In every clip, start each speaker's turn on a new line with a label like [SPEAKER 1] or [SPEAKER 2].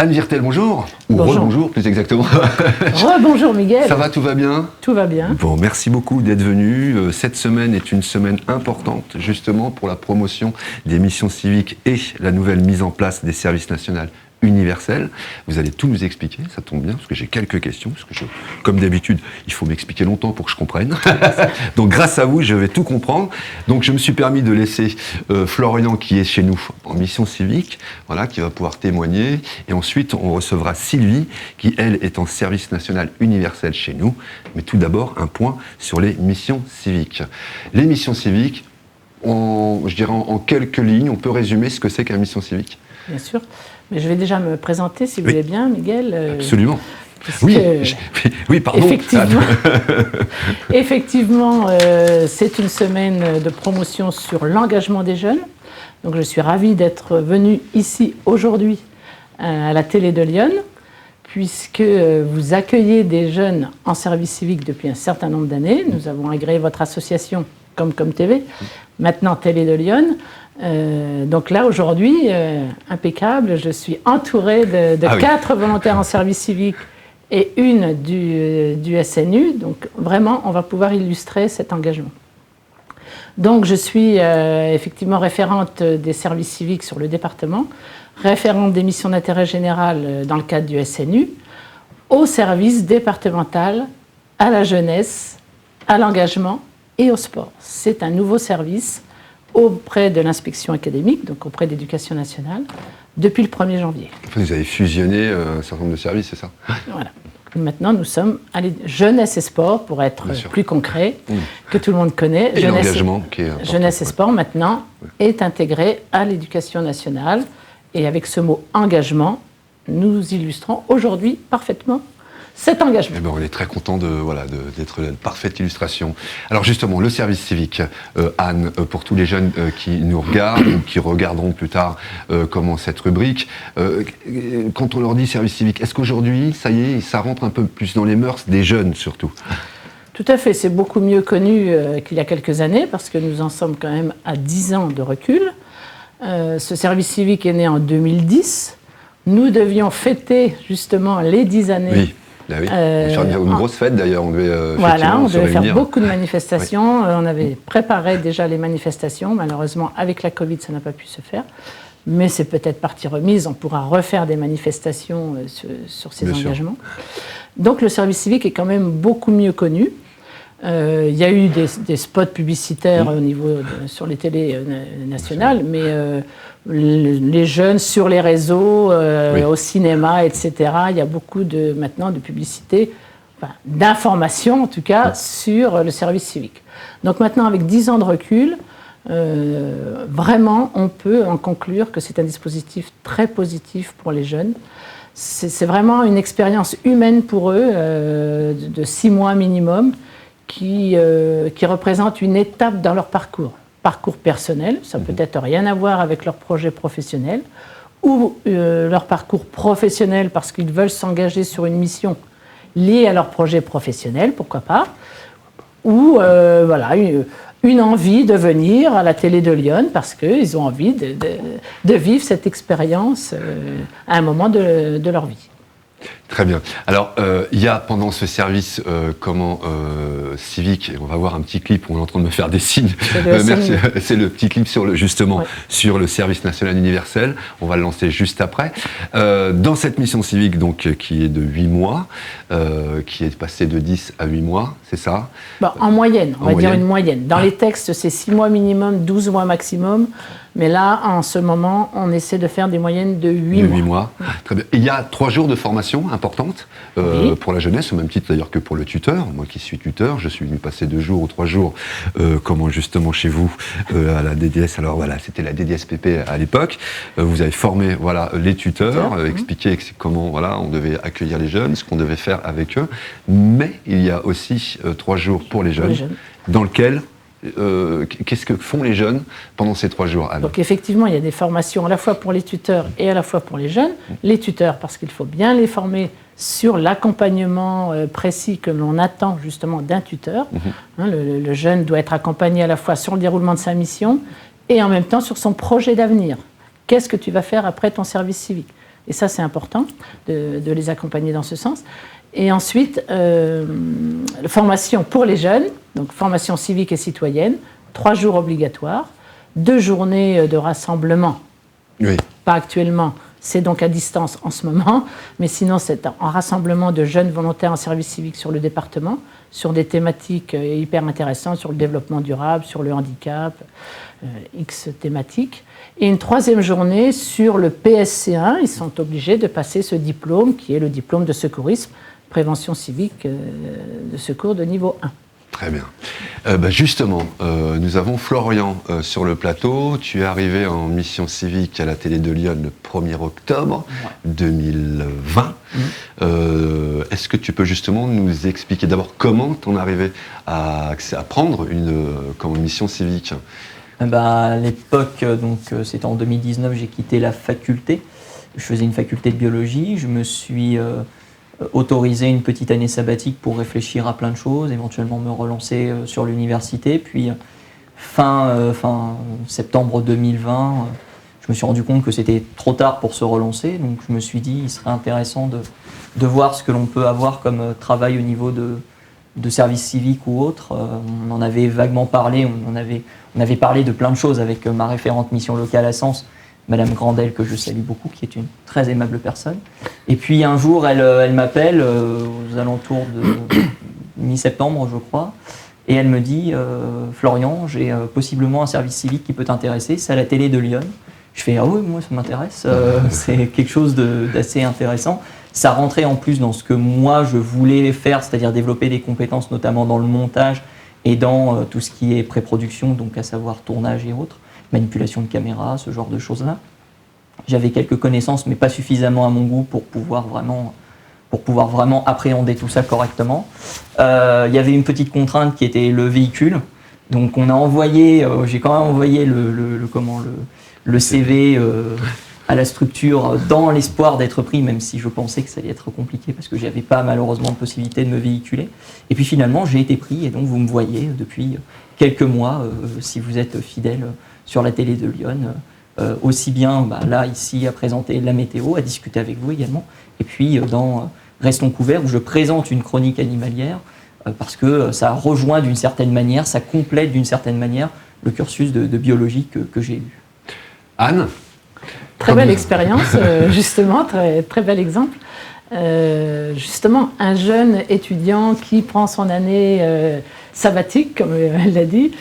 [SPEAKER 1] Anne Virtel, bonjour. Ou rebonjour, plus exactement.
[SPEAKER 2] Rebonjour Miguel.
[SPEAKER 1] Ça va, tout va bien?
[SPEAKER 2] Tout va bien.
[SPEAKER 1] Bon, merci beaucoup d'être venu. Cette semaine est une semaine importante, justement, pour la promotion des missions civiques et la nouvelle mise en place des services nationaux universels. Vous allez tout nous expliquer, ça tombe bien, parce que j'ai quelques questions, parce que comme d'habitude, il faut m'expliquer longtemps pour que je comprenne. Donc grâce à vous, je vais tout comprendre. Donc je me suis permis de laisser Florian, qui est chez nous en mission civique, voilà, qui va pouvoir témoigner. Et ensuite, on recevra Sylvie, qui, elle, est en service national universel chez nous. Mais tout d'abord, un point sur les missions civiques. Les missions civiques, je dirais en quelques lignes, on peut résumer ce que c'est qu'une mission civique?
[SPEAKER 2] Bien sûr. Mais je vais déjà me présenter, si vous voulez bien, Miguel.
[SPEAKER 1] Absolument. Oui, pardon.
[SPEAKER 2] Effectivement, c'est une semaine de promotion sur l'engagement des jeunes. Donc, je suis ravie d'être venue ici aujourd'hui à la télé de Lyon, puisque vous accueillez des jeunes en service civique depuis un certain nombre d'années. Nous avons agréé votre association comme TV, maintenant Télé de Lyon. Donc là, aujourd'hui, impeccable, je suis entourée de 4 volontaires en service civique et une du SNU. Donc vraiment, on va pouvoir illustrer cet engagement. Donc je suis effectivement référente des services civiques sur le département, référente des missions d'intérêt général dans le cadre du SNU, au service départemental, à la jeunesse, à l'engagement et au sport. C'est un nouveau service auprès de l'inspection académique, donc auprès de l'Éducation nationale, depuis le 1er janvier.
[SPEAKER 1] Vous avez fusionné un certain nombre de services, c'est ça?
[SPEAKER 2] Voilà. Maintenant, nous sommes à jeunesse et sport, pour être plus concret, que tout le monde connaît.
[SPEAKER 1] Et l'engagement qui est important.
[SPEAKER 2] Jeunesse et sport, maintenant, est intégré à l'Éducation nationale. Et avec ce mot engagement, nous illustrons aujourd'hui parfaitement cet engagement.
[SPEAKER 1] Eh ben, on est très content d'être la parfaite illustration. Alors justement, le service civique, Anne, pour tous les jeunes qui nous regardent ou qui regarderont plus tard comment cette rubrique, quand on leur dit service civique, est-ce qu'aujourd'hui, ça y est, ça rentre un peu plus dans les mœurs des jeunes surtout?
[SPEAKER 2] Tout à fait, c'est beaucoup mieux connu qu'il y a quelques années, parce que nous en sommes quand même à 10 ans de recul. Ce service civique est né en 2010. Nous devions fêter justement les 10 années.
[SPEAKER 1] Oui. Ah oui. On devait faire une grosse fête d'ailleurs, on devait
[SPEAKER 2] faire beaucoup de manifestations, on avait préparé déjà les manifestations, malheureusement avec la Covid ça n'a pas pu se faire, mais c'est peut-être partie remise, on pourra refaire des manifestations sur ces engagements. Donc le service civique est quand même beaucoup mieux connu. Il y a eu des spots publicitaires au niveau sur les télés nationales, mais les jeunes sur les réseaux, au cinéma, etc. Il y a beaucoup maintenant de publicité, d'informations en tout cas, sur le service civique. Donc maintenant, avec 10 ans de recul, vraiment, on peut en conclure que c'est un dispositif très positif pour les jeunes. C'est vraiment une expérience humaine pour eux, de 6 mois minimum, qui représente une étape dans leur parcours personnel, ça peut être rien à voir avec leur projet professionnel, ou leur parcours professionnel parce qu'ils veulent s'engager sur une mission liée à leur projet professionnel, pourquoi pas, ou une envie de venir à la télé de Lyon parce qu'ils ont envie de vivre cette expérience à un moment de leur vie.
[SPEAKER 1] Très bien. Alors, il y a pendant ce service civique, on va voir un petit clip où on est en train de me faire des signes. Merci. C'est le petit clip sur le service national universel. On va le lancer juste après. Dans cette mission civique, donc, qui est de 8 mois, qui est passée de 10 à 8 mois, c'est ça?
[SPEAKER 2] En moyenne, on va dire une moyenne. Dans les textes, c'est 6 mois minimum, 12 mois maximum. Mais là, en ce moment, on essaie de faire des moyennes de 8 mois.
[SPEAKER 1] 8 mois. Très bien. Il y a 3 jours de formation importante pour la jeunesse, au même titre d'ailleurs que pour le tuteur. Moi qui suis tuteur, je suis venu passer 2 jours ou 3 jours, justement chez vous, à la DDS. Alors voilà, c'était la DDSPP à l'époque. Vous avez formé les tuteurs, expliqué comment on devait accueillir les jeunes, ce qu'on devait faire avec eux. Mais il y a aussi 3 jours pour les jeunes, dans lequel... qu'est-ce que font les jeunes pendant ces 3 jours, Anne?
[SPEAKER 2] Donc effectivement, il y a des formations à la fois pour les tuteurs et à la fois pour les jeunes. Les tuteurs, parce qu'il faut bien les former sur l'accompagnement précis que l'on attend justement d'un tuteur. Le jeune doit être accompagné à la fois sur le déroulement de sa mission et en même temps sur son projet d'avenir. Qu'est-ce que tu vas faire après ton service civique? Et ça, c'est important de les accompagner dans ce sens. Et ensuite, formation pour les jeunes, donc formation civique et citoyenne, 3 jours obligatoires, 2 journées de rassemblement.
[SPEAKER 1] Oui.
[SPEAKER 2] Pas actuellement, c'est donc à distance en ce moment, mais sinon c'est un rassemblement de jeunes volontaires en service civique sur le département, sur des thématiques hyper intéressantes, sur le développement durable, sur le handicap, X thématiques. Et une 3e journée sur le PSC1, ils sont obligés de passer ce diplôme qui est le diplôme de secourisme, prévention civique de secours de niveau 1.
[SPEAKER 1] Très bien. Justement, nous avons Florian sur le plateau. Tu es arrivé en mission civique à la télé de Lyon le 1er octobre 2020. Est-ce que tu peux justement nous expliquer d'abord comment tu en es arrivé à prendre une mission civique ?
[SPEAKER 3] À l'époque, c'était en 2019, j'ai quitté la faculté. Je faisais une faculté de biologie. Je me suis autoriser une petite année sabbatique pour réfléchir à plein de choses, éventuellement me relancer sur l'université. Puis fin septembre 2020, je me suis rendu compte que c'était trop tard pour se relancer. Donc je me suis dit il serait intéressant de voir ce que l'on peut avoir comme travail au niveau de service civique ou autre. On en avait vaguement parlé, on avait parlé de plein de choses avec ma référente mission locale à Sens, Madame Grandel, que je salue beaucoup, qui est une très aimable personne. Et puis un jour, elle m'appelle aux alentours de mi-septembre, je crois, et elle me dit Florian, j'ai possiblement un service civique qui peut t'intéresser, c'est à la télé de Lyon. Je fais ah oui, moi ça m'intéresse, c'est quelque chose d'assez intéressant. Ça rentrait en plus dans ce que moi je voulais faire, c'est-à-dire développer des compétences, notamment dans le montage et dans tout ce qui est pré-production, donc à savoir tournage et autres. Manipulation de caméra, ce genre de choses-là. J'avais quelques connaissances, mais pas suffisamment à mon goût pour pouvoir vraiment appréhender tout ça correctement. Il y avait une petite contrainte qui était le véhicule. Donc on a envoyé, j'ai quand même envoyé le CV à la structure dans l'espoir d'être pris, même si je pensais que ça allait être compliqué parce que j'avais pas malheureusement de possibilité de me véhiculer. Et puis finalement j'ai été pris et donc vous me voyez depuis quelques mois, si vous êtes fidèle sur la télé de Lyon, aussi bien là, ici, à présenter la météo, à discuter avec vous également, et puis dans Restons couverts, où je présente une chronique animalière, parce que ça rejoint d'une certaine manière, ça complète d'une certaine manière le cursus de biologie que j'ai eu.
[SPEAKER 1] Anne ?
[SPEAKER 2] Très belle expérience, justement, très, très bel exemple. Justement, un jeune étudiant qui prend son année sabbatique, comme elle l'a dit,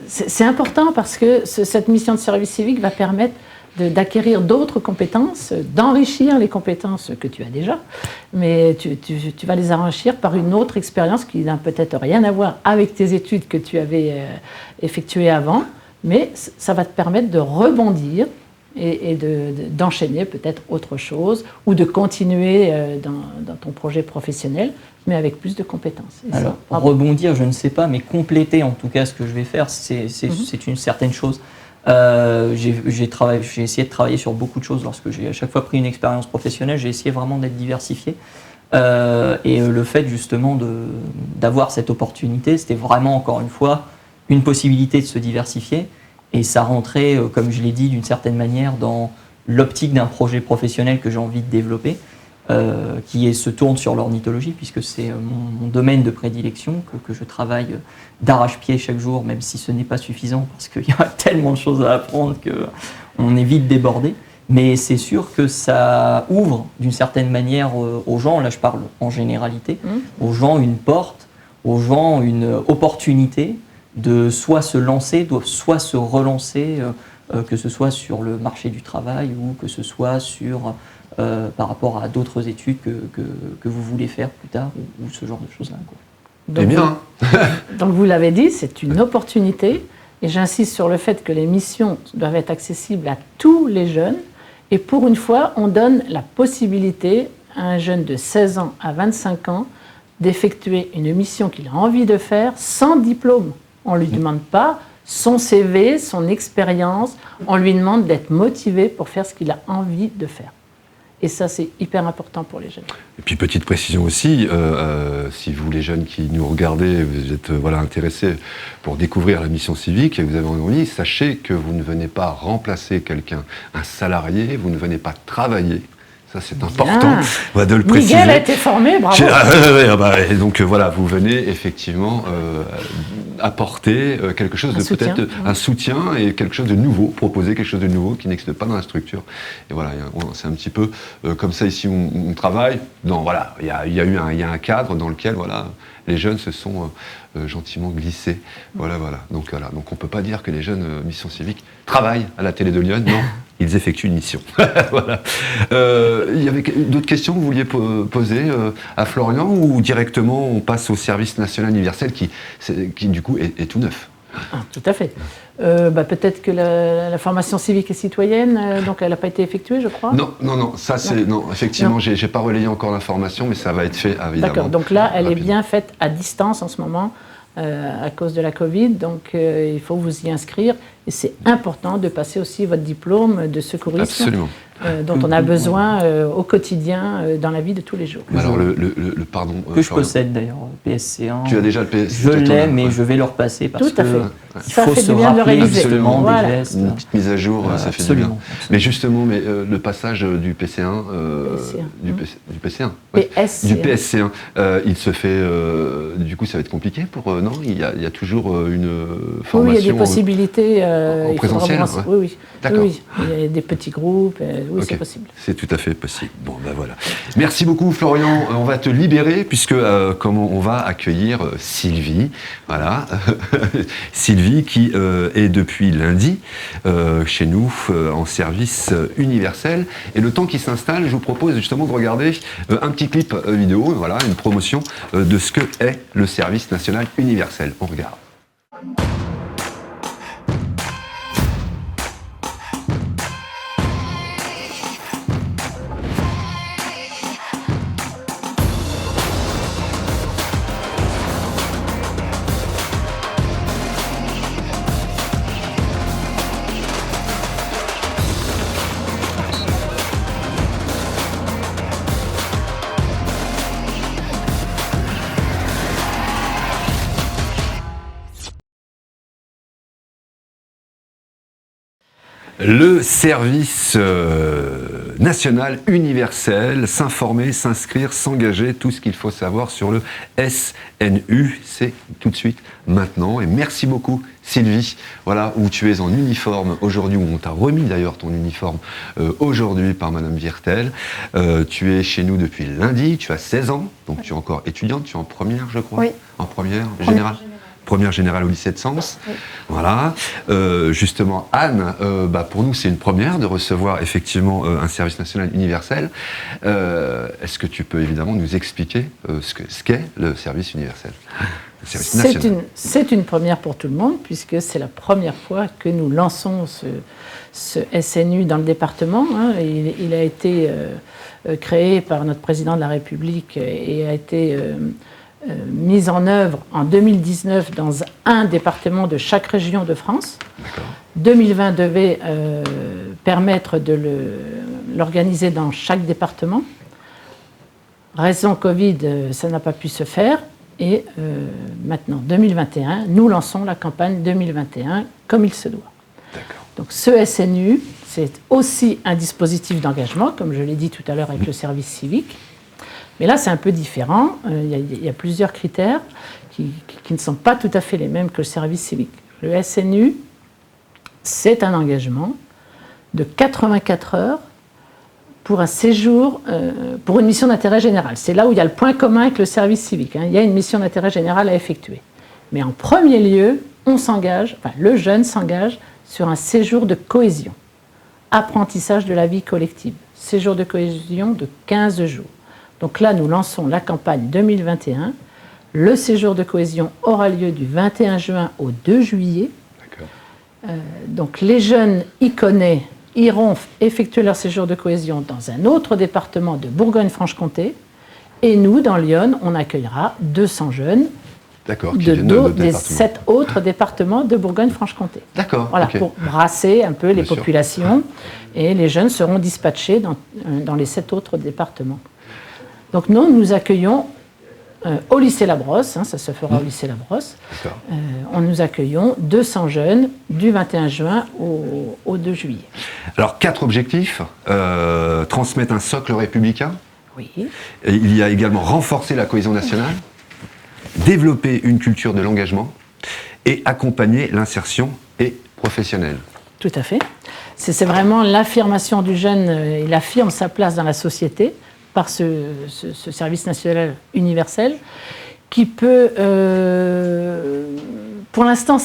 [SPEAKER 2] c'est important parce que cette mission de service civique va permettre d'acquérir d'autres compétences, d'enrichir les compétences que tu as déjà, mais tu vas les enrichir par une autre expérience qui n'a peut-être rien à voir avec tes études que tu avais effectuées avant, mais ça va te permettre de rebondir et d'enchaîner peut-être autre chose ou de continuer dans ton projet professionnel, mais avec plus de compétences. Et
[SPEAKER 3] alors, rebondir, je ne sais pas, mais compléter en tout cas ce que je vais faire, c'est une certaine chose. J'ai essayé de travailler sur beaucoup de choses lorsque j'ai à chaque fois pris une expérience professionnelle, j'ai essayé vraiment d'être diversifié. Et le fait justement d'avoir cette opportunité, c'était vraiment encore une fois une possibilité de se diversifier. Et ça rentrait, comme je l'ai dit, d'une certaine manière dans l'optique d'un projet professionnel que j'ai envie de développer, qui se tourne sur l'ornithologie, puisque c'est mon domaine de prédilection, que je travaille d'arrache-pied chaque jour, même si ce n'est pas suffisant, parce qu'il y a tellement de choses à apprendre qu'on est vite débordé. Mais c'est sûr que ça ouvre d'une certaine manière aux gens, là je parle en généralité, aux gens une porte, aux gens une opportunité de soit se lancer, soit se relancer, que ce soit sur le marché du travail ou que ce soit par rapport à d'autres études que vous voulez faire plus tard ou ce genre de choses-là.
[SPEAKER 1] C'est bien.
[SPEAKER 2] Donc vous l'avez dit, c'est une opportunité et j'insiste sur le fait que les missions doivent être accessibles à tous les jeunes et pour une fois, on donne la possibilité à un jeune de 16 ans à 25 ans d'effectuer une mission qu'il a envie de faire sans diplôme. On ne lui demande pas son CV, son expérience, on lui demande d'être motivé pour faire ce qu'il a envie de faire. Et ça, c'est hyper important pour les jeunes.
[SPEAKER 1] Et puis petite précision aussi, si vous les jeunes qui nous regardez, vous êtes intéressés pour découvrir la mission civique et vous avez envie, sachez que vous ne venez pas remplacer quelqu'un, un salarié, vous ne venez pas travailler. Ça, c'est important de le préciser.
[SPEAKER 2] Miguel a été formé, bravo.
[SPEAKER 1] Et donc voilà, vous venez effectivement apporter quelque chose peut-être un soutien et quelque chose de nouveau, proposer quelque chose de nouveau qui n'existe pas dans la structure. Et voilà, c'est un petit peu comme ça ici on travaille. Il y a un cadre dans lequel les jeunes se sont gentiment glissés. Voilà. Donc on peut pas dire que les jeunes Mission Civique travaillent à la télé de Lyon, non. Ils effectuent une mission. Voilà. Il y avait d'autres questions que vous vouliez poser à Florian ou directement on passe au service national universel qui du coup est tout neuf?
[SPEAKER 2] Tout à fait. Peut-être que la formation civique et citoyenne, donc elle n'a pas été effectuée, je crois.
[SPEAKER 1] Non. Ça c'est effectivement, j'ai pas relayé encore l'information, mais ça va être fait évidemment.
[SPEAKER 2] D'accord. Donc là, elle est bien faite à distance en ce moment. À cause de la Covid, donc il faut vous y inscrire et c'est important de passer aussi votre diplôme de secourisme.
[SPEAKER 1] Absolument.
[SPEAKER 2] Dont on a besoin au quotidien dans la vie de tous les jours.
[SPEAKER 1] Alors pardon.
[SPEAKER 3] Que je possède d'ailleurs, PSC1.
[SPEAKER 1] Tu as déjà le PSC1.
[SPEAKER 3] Je l'ai, mais je vais le repasser parce
[SPEAKER 2] Tout à fait.
[SPEAKER 3] il faut se rappeler justement des gestes.
[SPEAKER 1] Une petite mise à jour, ça fait du bien. Mais justement, le passage du PC1, du PC1, du PSC1, il se fait. Du coup, ça va être compliqué pour non. Il y a toujours une formation.
[SPEAKER 2] Oui, il y a des possibilités.
[SPEAKER 1] En présentiel.
[SPEAKER 2] Oui.
[SPEAKER 1] D'accord.
[SPEAKER 2] Oui, il y a des petits groupes. Oui, c'est possible.
[SPEAKER 1] C'est tout à fait possible. Bon, voilà. Merci beaucoup, Florian. On va te libérer puisque on va accueillir Sylvie. Voilà. Sylvie qui est depuis lundi chez nous en service universel. Et le temps qui s'installe, je vous propose justement de regarder un petit clip vidéo, voilà, une promotion de ce que est le service national universel. On regarde. Le service national universel, s'informer, s'inscrire, s'engager, tout ce qu'il faut savoir sur le SNU, c'est tout de suite maintenant. Et merci beaucoup Sylvie, voilà, où tu es en uniforme aujourd'hui, où on t'a remis d'ailleurs ton uniforme aujourd'hui par Madame Viertel. Tu es chez nous depuis lundi, tu as 16 ans, donc tu es encore étudiante, tu es en première je crois.
[SPEAKER 4] Oui.
[SPEAKER 1] En première générale. Première générale au lycée de Sens. Oui. Voilà. Justement, Anne, pour nous, c'est une première de recevoir effectivement un service national universel. Est-ce que tu peux évidemment nous expliquer ce qu'est le service universel?
[SPEAKER 2] C'est une première pour tout le monde, puisque c'est la première fois que nous lançons ce SNU dans le département. Il a été créé par notre président de la République et a été mise en œuvre en 2019 dans un département de chaque région de France. 2020 devait permettre de l'organiser dans chaque département. Raison Covid, ça n'a pas pu se faire. Et maintenant, 2021, nous lançons la campagne 2021 comme il se doit. Donc ce SNU, c'est aussi un dispositif d'engagement, comme je l'ai dit tout à l'heure avec le service civique. Mais là, c'est un peu différent. Il y a plusieurs critères qui ne sont pas tout à fait les mêmes que le service civique. Le SNU, c'est un engagement de 84 heures pour un séjour, pour une mission d'intérêt général. C'est là où il y a le point commun avec le service civique. Il y a une mission d'intérêt général à effectuer. Mais en premier lieu, le jeune s'engage sur un séjour de cohésion. Apprentissage de la vie collective. Séjour de cohésion de 15 jours. Donc là, nous lançons la campagne 2021. Le séjour de cohésion aura lieu du 21 juin au 2 juillet. Donc les jeunes iconais iront effectuer leur séjour de cohésion dans un autre département de Bourgogne-Franche-Comté. Et nous, dans Lyon, on accueillera 200 jeunes
[SPEAKER 1] D'accord, qui
[SPEAKER 2] des
[SPEAKER 1] viennent de d'autres départements.
[SPEAKER 2] 7 autres départements de Bourgogne-Franche-Comté.
[SPEAKER 1] D'accord,
[SPEAKER 2] Voilà,
[SPEAKER 1] ok.
[SPEAKER 2] pour brasser un peu les
[SPEAKER 1] Bien sûr.
[SPEAKER 2] populations. Et les jeunes seront dispatchés dans les 7 autres départements. Donc nous accueillons au lycée Labrosse, ça se fera au lycée Labrosse,
[SPEAKER 1] D'accord.
[SPEAKER 2] nous accueillons 200 jeunes du 21 juin au 2 juillet.
[SPEAKER 1] Alors, 4 objectifs. Transmettre un socle républicain.
[SPEAKER 2] Oui.
[SPEAKER 1] Et il y a également renforcer la cohésion nationale, développer une culture de l'engagement et accompagner l'insertion et professionnelle.
[SPEAKER 2] Tout à fait. C'est vraiment l'affirmation du jeune, il affirme sa place dans la société par ce service national universel qui peut, pour l'instant,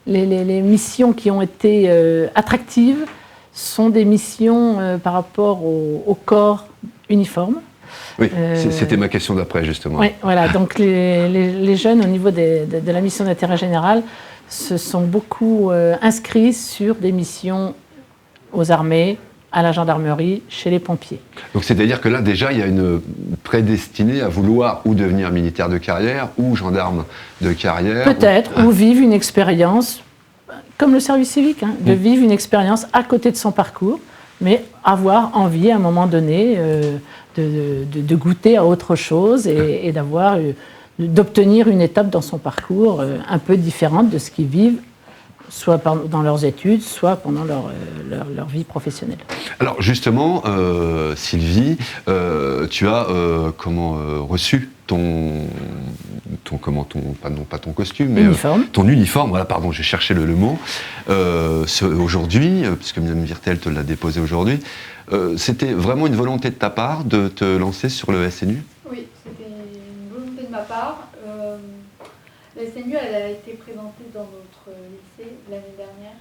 [SPEAKER 2] les missions qui ont été attractives sont des missions par rapport au corps uniforme.
[SPEAKER 1] Oui, c'était ma question d'après, justement.
[SPEAKER 2] Oui, voilà. Donc les jeunes, au niveau de la mission d'intérêt général, se sont beaucoup inscrits sur des missions aux armées, à la gendarmerie, chez les pompiers.
[SPEAKER 1] Donc c'est-à-dire que là, déjà, il y a une prédestinée à vouloir ou devenir militaire de carrière ou gendarme de carrière.
[SPEAKER 2] Peut-être, ou vivre une expérience, comme le service civique, de vivre une expérience à côté de son parcours, mais avoir envie, à un moment donné, de goûter à autre chose et d'obtenir une étape dans son parcours un peu différente de ce qu'ils vivent, soit dans leurs études, soit pendant leur vie professionnelle.
[SPEAKER 1] Alors justement, Sylvie, tu as reçu pas ton costume, mais
[SPEAKER 2] Uniforme.
[SPEAKER 1] ton uniforme. Voilà, pardon, j'ai cherché le mot. Aujourd'hui, puisque Mme Virtel te l'a déposé aujourd'hui, c'était vraiment une volonté de ta part de te lancer sur le SNU?
[SPEAKER 4] Oui, c'était une volonté de ma part. La SNU, elle a été présentée dans notre lycée l'année dernière.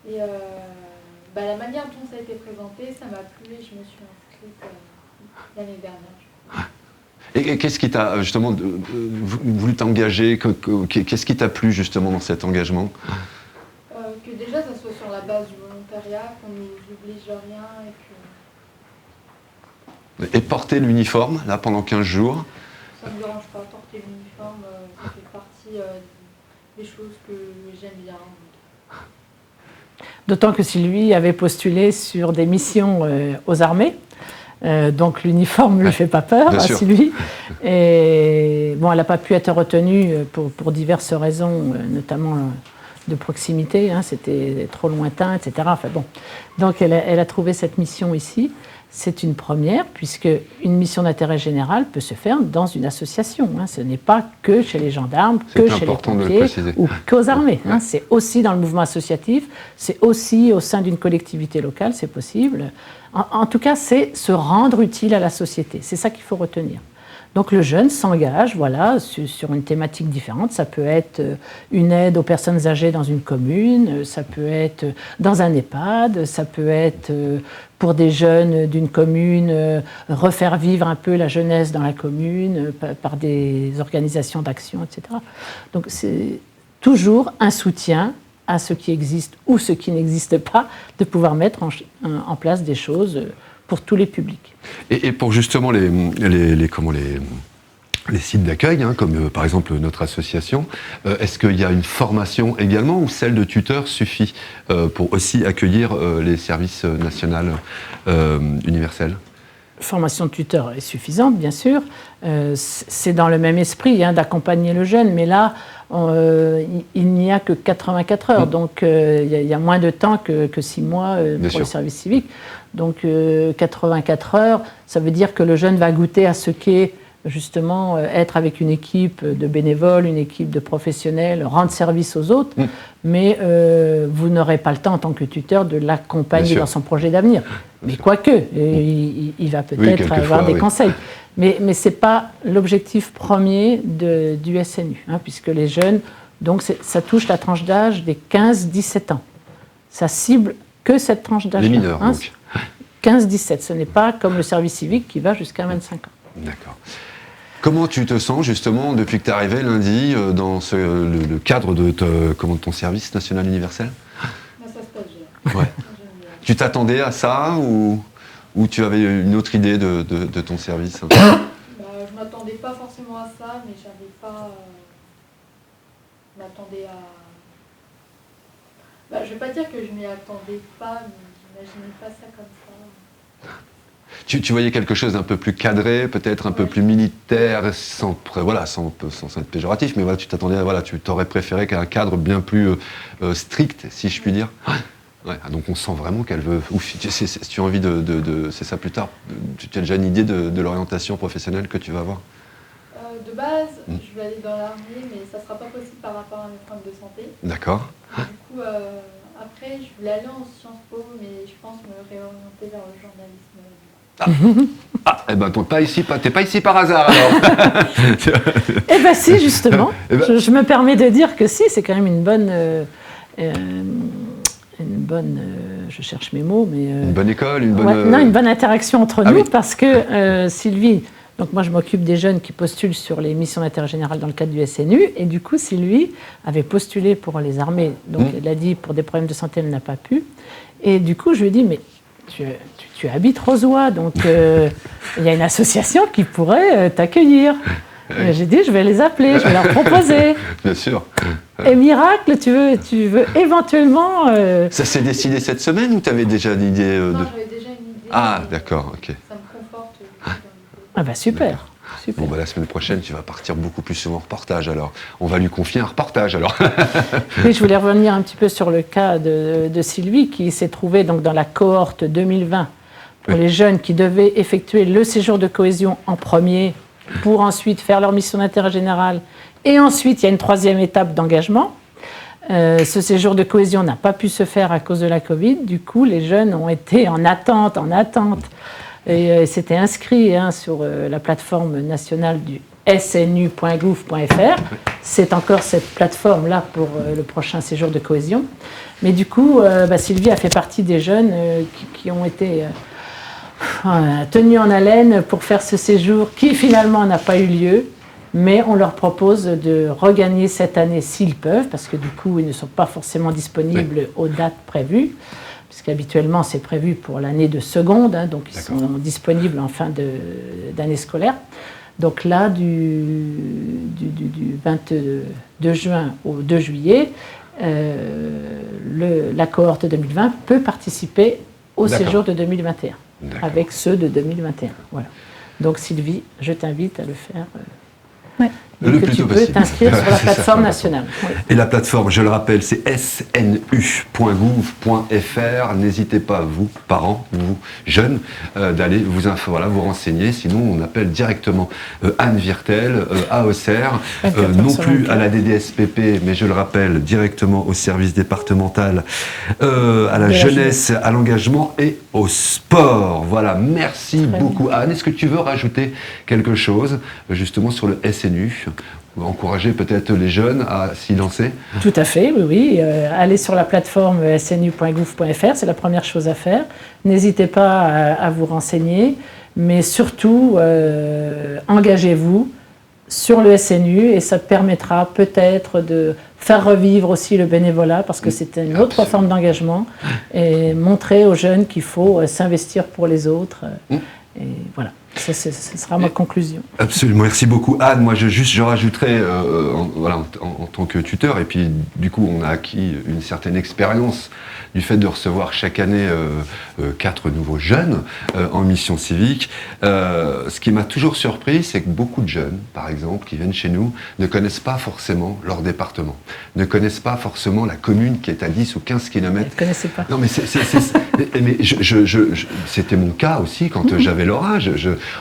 [SPEAKER 4] Et la manière dont ça a été présenté, ça m'a plu et je me suis inscrite l'année dernière.
[SPEAKER 1] Et qu'est-ce qui t'a justement voulu t'engager? Qu'est-ce qui t'a plu justement dans cet engagement?
[SPEAKER 4] Que déjà, ça soit sur la base du volontariat, qu'on ne nous oblige à rien et que...
[SPEAKER 1] Et porter l'uniforme, là, pendant 15 jours?
[SPEAKER 4] Ça ne me dérange pas, porter l'uniforme, ça fait partie des choses que j'aime bien.
[SPEAKER 2] D'autant que Sylvie avait postulé sur des missions aux armées. Donc l'uniforme ne lui fait pas peur à Sylvie. Et bon, elle n'a pas pu être retenue pour diverses raisons, notamment de proximité, c'était trop lointain, etc. Enfin, bon. Donc elle a trouvé cette mission ici. C'est une première, puisque une mission d'intérêt général peut se faire dans une association. Ce n'est pas que chez les gendarmes, que chez les pompiers ou qu'aux armées. C'est aussi dans le mouvement associatif, c'est aussi au sein d'une collectivité locale, c'est possible. En tout cas, c'est se rendre utile à la société. C'est ça qu'il faut retenir. Donc le jeune s'engage sur une thématique différente. Ça peut être une aide aux personnes âgées dans une commune, ça peut être dans un EHPAD, ça peut être pour des jeunes d'une commune, refaire vivre un peu la jeunesse dans la commune par des organisations d'action, etc. Donc c'est toujours un soutien à ce qui existe ou ce qui n'existe pas, de pouvoir mettre en place des choses pour tous les publics.
[SPEAKER 1] Et pour justement les sites d'accueil, comme par exemple notre association, est-ce qu'il y a une formation également ou celle de tuteur suffit pour aussi accueillir les services nationaux universels?
[SPEAKER 2] Formation de tuteur est suffisante, bien sûr. C'est dans le même esprit d'accompagner le jeune, mais là, il n'y a que 84 heures, donc il y a moins de temps que 6 mois pour le service civique. Donc 84 heures, ça veut dire que le jeune va goûter à ce qu'est justement être avec une équipe de bénévoles, une équipe de professionnels, rendre service aux autres, mais vous n'aurez pas le temps en tant que tuteur de l'accompagner dans son projet d'avenir. Mais quoique, il va peut-être avoir des conseils. Mais ce n'est pas l'objectif premier du SNU, puisque les jeunes, donc ça touche la tranche d'âge des 15-17 ans. Ça cible que cette tranche d'âge.
[SPEAKER 1] Les mineurs, donc.
[SPEAKER 2] 15-17, ce n'est pas comme le service civique qui va jusqu'à 25 ans.
[SPEAKER 1] D'accord. Comment tu te sens justement depuis que tu es arrivé lundi dans le cadre de ton service national universel?
[SPEAKER 4] Ça se passe bien.
[SPEAKER 1] Ouais. Tu t'attendais à ça ou tu avais une autre idée de ton service?
[SPEAKER 4] Je m'attendais pas forcément à ça, mais j'avais pas. Je m'attendais à. Bah, je vais pas dire que je m'y attendais pas, mais j'imaginais pas ça comme ça.
[SPEAKER 1] Tu voyais quelque chose d'un peu plus cadré, peut-être un peu plus militaire, sans être péjoratif, mais voilà, tu t'attendais, voilà, tu t'aurais préféré qu'un cadre bien plus strict, si je puis dire. Ouais, donc on sent vraiment qu'elle veut. Ouf, tu as envie c'est ça plus tard. Tu as déjà une idée de l'orientation professionnelle que tu vas avoir?
[SPEAKER 4] De base, je vais aller dans l'armée, mais ça sera pas possible par rapport à mes problèmes de santé.
[SPEAKER 1] D'accord.
[SPEAKER 4] Du coup, après, je voulais aller en Sciences Po, mais je pense me réorienter vers le journalisme.
[SPEAKER 1] Eh ben, t'es pas ici par hasard alors.
[SPEAKER 2] Eh ben si, justement. Je me permets de dire que si, c'est quand même une bonne. Je cherche mes mots, mais.
[SPEAKER 1] Une bonne école, une bonne.
[SPEAKER 2] Ouais, non, une bonne interaction entre nous,
[SPEAKER 1] oui.
[SPEAKER 2] parce que Sylvie. Donc moi, je m'occupe des jeunes qui postulent sur les missions d'intérêt général dans le cadre du SNU. Et du coup, Sylvie avait postulé pour les armées. Donc elle a dit, pour des problèmes de santé, elle n'a pas pu. Et du coup, je lui ai dit, mais tu habites Rozoy, donc il y a une association qui pourrait t'accueillir.
[SPEAKER 1] Oui.
[SPEAKER 2] J'ai dit, je vais les appeler, je vais leur proposer.
[SPEAKER 1] Bien sûr.
[SPEAKER 2] Et miracle, tu veux éventuellement...
[SPEAKER 1] Ça s'est décidé cette semaine ou tu avais déjà l'idée de...
[SPEAKER 4] Non, j'avais déjà une idée.
[SPEAKER 1] Ah, d'accord, ok.
[SPEAKER 4] Ça me conforte.
[SPEAKER 2] Ah bah super. Super.
[SPEAKER 1] Bon, bah, la semaine prochaine, tu vas partir beaucoup plus souvent en reportage alors. On va lui confier un reportage alors.
[SPEAKER 2] Oui, je voulais revenir un petit peu sur le cas de Sylvie qui s'est trouvée donc dans la cohorte 2020 pour les jeunes qui devaient effectuer le séjour de cohésion en premier pour ensuite faire leur mission d'intérêt général. Et ensuite, il y a une troisième étape d'engagement. Ce séjour de cohésion n'a pas pu se faire à cause de la Covid. Du coup, les jeunes ont été en attente. Et s'étaient inscrits sur la plateforme nationale du snu.gouv.fr. C'est encore cette plateforme-là pour le prochain séjour de cohésion. Mais du coup, Sylvie a fait partie des jeunes qui ont été tenus en haleine pour faire ce séjour qui finalement n'a pas eu lieu. Mais on leur propose de regagner cette année s'ils peuvent, parce que du coup, ils ne sont pas forcément disponibles aux dates prévues, puisqu'habituellement, c'est prévu pour l'année de seconde, donc ils sont disponibles en fin d'année scolaire. Donc là, du 22 juin au 2 juillet, la cohorte 2020 peut participer au séjour de 2021, avec ceux de 2021. Voilà. Donc Sylvie, je t'invite à le faire.
[SPEAKER 1] Le plus
[SPEAKER 2] tu
[SPEAKER 1] tôt
[SPEAKER 2] peux
[SPEAKER 1] possible.
[SPEAKER 2] t'inscrire sur la plateforme nationale. Oui.
[SPEAKER 1] Et la plateforme, je le rappelle, c'est snu.gouv.fr. N'hésitez pas, vous, parents, vous, jeunes, d'aller vous renseigner. Sinon, on appelle directement Anne Virtel à Auxerre, non plus à la DDSPP, mais je le rappelle, directement au service départemental, à la jeunesse, à l'engagement et au sport. Voilà, merci beaucoup Anne. Est-ce que tu veux rajouter quelque chose, justement, sur le SNU ? Encourager peut-être les jeunes à s'y lancer?
[SPEAKER 2] Tout à fait, oui. Allez sur la plateforme snu.gouv.fr, c'est la première chose à faire. N'hésitez pas à vous renseigner, mais surtout, engagez-vous sur le SNU et ça permettra peut-être de faire revivre aussi le bénévolat parce que c'est une autre forme d'engagement et montrer aux jeunes qu'il faut s'investir pour les autres. Et voilà. Ce sera ma conclusion.
[SPEAKER 1] Absolument, merci beaucoup Anne. Moi, je rajouterais, en tant que tuteur, et puis du coup, on a acquis une certaine expérience du fait de recevoir chaque année 4 nouveaux jeunes en mission civique. Ce qui m'a toujours surpris, c'est que beaucoup de jeunes, par exemple, qui viennent chez nous, ne connaissent pas forcément leur département, ne connaissent pas forcément la commune qui est à 10 ou 15 km.
[SPEAKER 2] Je ne connaissais pas.
[SPEAKER 1] Non, mais c'était mon cas aussi quand j'avais leur âge.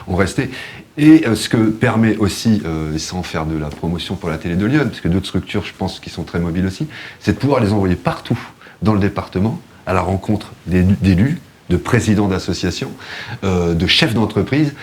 [SPEAKER 1] On restait. Et ce que permet aussi, sans faire de la promotion pour la télé de Lyon, parce que d'autres structures, je pense, qui sont très mobiles aussi, c'est de pouvoir les envoyer partout dans le département, à la rencontre d'élus, de présidents d'associations, de chefs d'entreprise,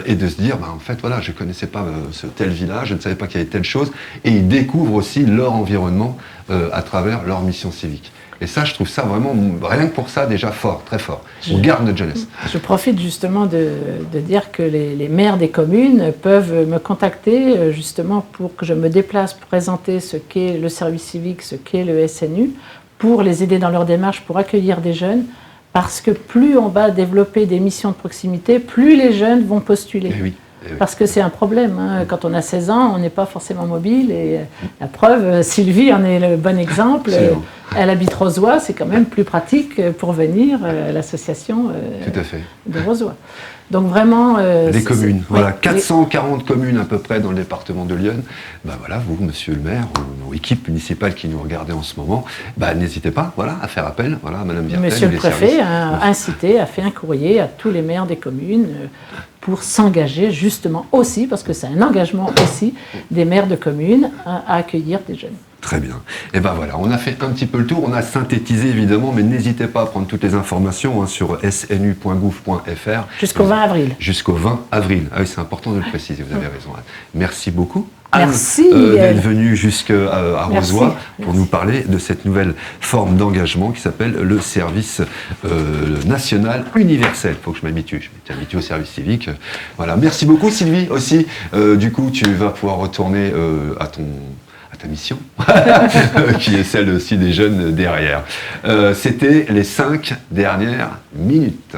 [SPEAKER 1] et de se dire, en fait, voilà, je ne connaissais pas ce tel village, je ne savais pas qu'il y avait telle chose, et ils découvrent aussi leur environnement à travers leur mission civique. Et ça, je trouve ça vraiment, rien que pour ça, déjà fort, très fort. On garde notre jeunesse.
[SPEAKER 2] Je profite justement de dire que les maires des communes peuvent me contacter justement pour que je me déplace pour présenter ce qu'est le service civique, ce qu'est le SNU, pour les aider dans leur démarche, pour accueillir des jeunes, parce que plus on va développer des missions de proximité, plus les jeunes vont postuler.
[SPEAKER 1] oui.
[SPEAKER 2] Parce que c'est un problème. Hein. Quand on a 16 ans, on n'est pas forcément mobile. Et la preuve, Sylvie en est le bon exemple.
[SPEAKER 1] Absolument.
[SPEAKER 2] Elle habite Rozoy, c'est quand même plus pratique pour venir à l'association
[SPEAKER 1] Tout à fait.
[SPEAKER 2] de Rozoy. Donc vraiment...
[SPEAKER 1] Les communes, voilà,
[SPEAKER 2] ouais,
[SPEAKER 1] 440 communes à peu près dans le département de Lyon. Ben voilà, vous, monsieur le maire, ou équipe municipale qui nous regardez en ce moment, ben n'hésitez pas, voilà, à faire appel, voilà, à Madame Virtel.
[SPEAKER 2] Monsieur
[SPEAKER 1] ou
[SPEAKER 2] le
[SPEAKER 1] les
[SPEAKER 2] préfet
[SPEAKER 1] services.
[SPEAKER 2] a incité, a fait un courrier à tous les maires des communes pour s'engager justement aussi, parce que c'est un engagement aussi des maires de communes à accueillir des jeunes.
[SPEAKER 1] Très bien. Et ben voilà, on a fait un petit peu le tour, on a synthétisé évidemment, mais n'hésitez pas à prendre toutes les informations hein, sur snu.gouv.fr.
[SPEAKER 2] Jusqu'au 20 avril.
[SPEAKER 1] Jusqu'au 20 avril. Ah oui, c'est important de le préciser, vous avez raison. Merci beaucoup.
[SPEAKER 2] Merci,
[SPEAKER 1] d'être venu jusqu'à
[SPEAKER 2] Merci.
[SPEAKER 1] Rozoy pour
[SPEAKER 2] Merci.
[SPEAKER 1] nous parler de cette nouvelle forme d'engagement qui s'appelle le service national universel. Il faut que je m'habitue au service civique. Voilà. Merci beaucoup Sylvie aussi. Du coup, tu vas pouvoir retourner à ta mission, qui est celle aussi des jeunes derrière. C'était les 5 dernières minutes.